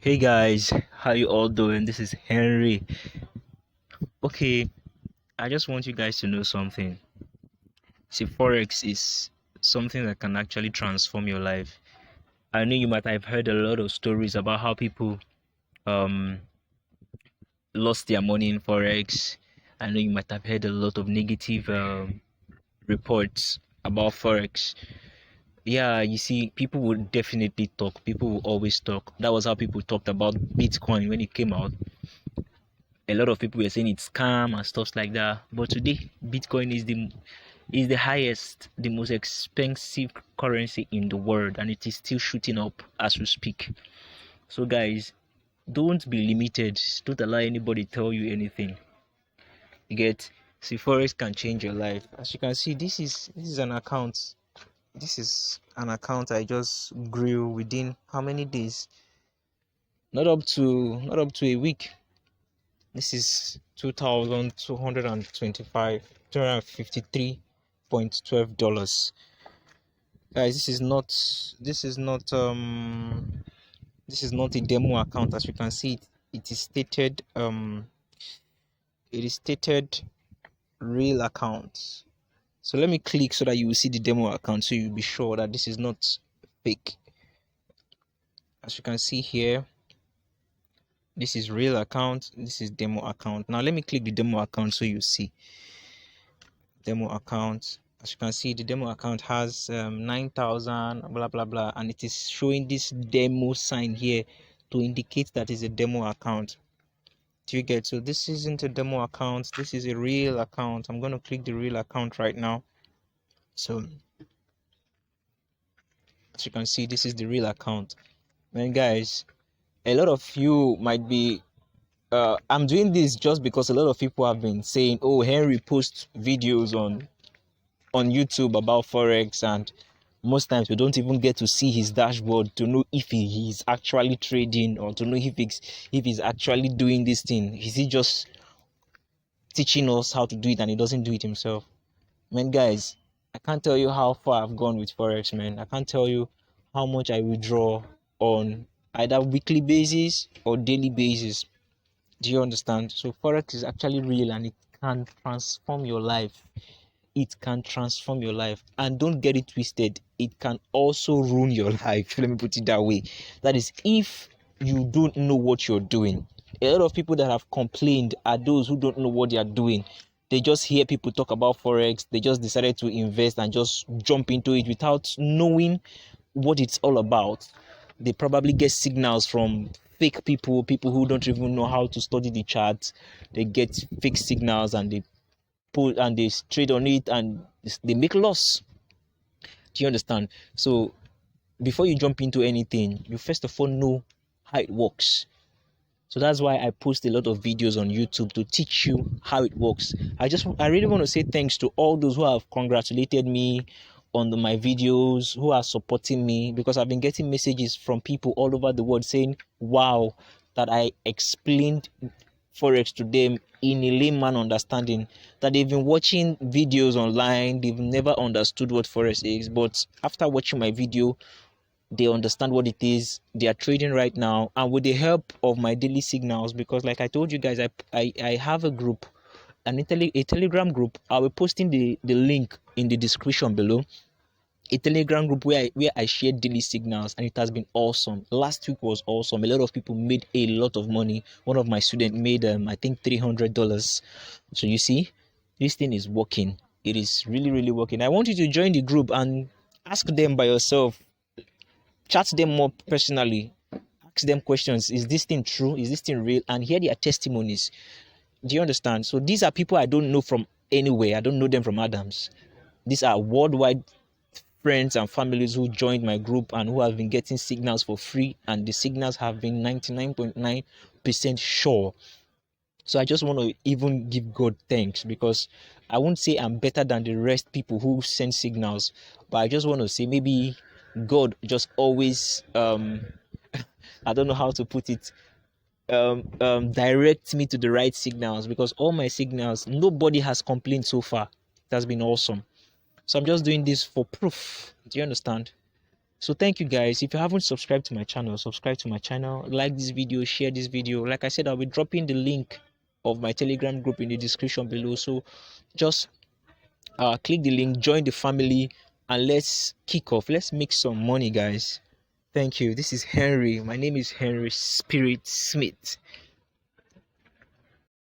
Hey guys, how you all doing? This is Henry. Okay, I just want you guys to know something. See, Forex is something that can actually transform your life. I know you might have heard a lot of stories about how people um lost their money in Forex. I know you might have heard a lot of negative reports about Forex. Yeah, you see, people will definitely talk. People will always talk. That was how people talked about Bitcoin when it came out. A lot of people were saying it's scam and stuff like that. But today, Bitcoin is the highest, the most expensive currency in the world, and it is still shooting up as we speak. So, guys, don't be limited. Don't allow anybody tell you anything. You get. See, forex can change your life. As you can see, this is an account. This is an account I just grew within how many days? Not up to a week. This is 2,225, $253.12. Guys, this is not a demo account. As you can see, it is stated real account. So let me click so that you will see the demo account, so you'll be sure that this is not fake. As you can see here, this is real account, this is demo account. Now let me click the demo account so you see demo account. As you can see, the demo account has 9,000 blah blah blah, and it is showing this demo sign here to indicate that is a demo account. Do you get? So this isn't a demo account, this is a real account. I'm going to click the real account right now. So as you can see, this is the real account. And guys, a lot of you might be I'm doing this just because a lot of people have been saying, oh, Henry posts videos on YouTube about forex, and most times we don't even get to see his dashboard to know if he is actually trading, or to know if he's actually doing this thing. Is he just teaching us how to do it and he doesn't do it himself? Man, guys, I can't tell you how far I've gone with forex, man. I can't tell you how much I withdraw on either weekly basis or daily basis. Do you understand? So forex is actually real, and it can transform your life. It can transform your life, and don't get it twisted, it can also ruin your life. Let me put it that way. That is, if you don't know what you're doing. A lot of people that have complained are those who don't know what they are doing. They just hear people talk about forex, they just decided to invest and just jump into it without knowing what it's all about. They probably get signals from fake people who don't even know how to study the charts. They get fake signals and they put and they trade on it, and they make loss. Do you understand? So before you jump into anything, you first of all know how it works. So that's why I post a lot of videos on YouTube to teach you how it works. I really want to say thanks to all those who have congratulated me on my videos, who are supporting me, because I've been getting messages from people all over the world saying, wow, that I explained forex to them in a layman understanding, that they've been watching videos online, they've never understood what forex is, but after watching my video, they understand what it is. They are trading right now, and with the help of my daily signals, because like I told you guys, I have a group, a telegram group. I will posting the link in the description below. A telegram group where I share daily signals, and it has been awesome. Last week was awesome. A lot of people made a lot of money. One of my students made I think $300. So you see, this thing is working. It is really, really working. I want you to join the group and ask them by yourself. Chat them more personally. Ask them questions. Is this thing true? Is this thing real? And hear their testimonies. Do you understand? So these are people I don't know from anywhere. I don't know them from Adams. These are worldwide friends and families who joined my group and who have been getting signals for free, and the signals have been 99.9% sure. So I just want to even give God thanks, because I won't say I'm better than the rest people who send signals, but I just want to say maybe God just always I don't know how to put it, direct me to the right signals, because all my signals, nobody has complained so far. It has been awesome. So I'm just doing this for proof. Do you understand? So thank you guys. If you haven't subscribed to my channel, subscribe to my channel, like this video, share this video. Like I said, I'll be dropping the link of my Telegram group in the description below. So just click the link, join the family, and let's kick off. Let's make some money, guys. Thank you. This is Henry. My name is Henry Spirit Smith.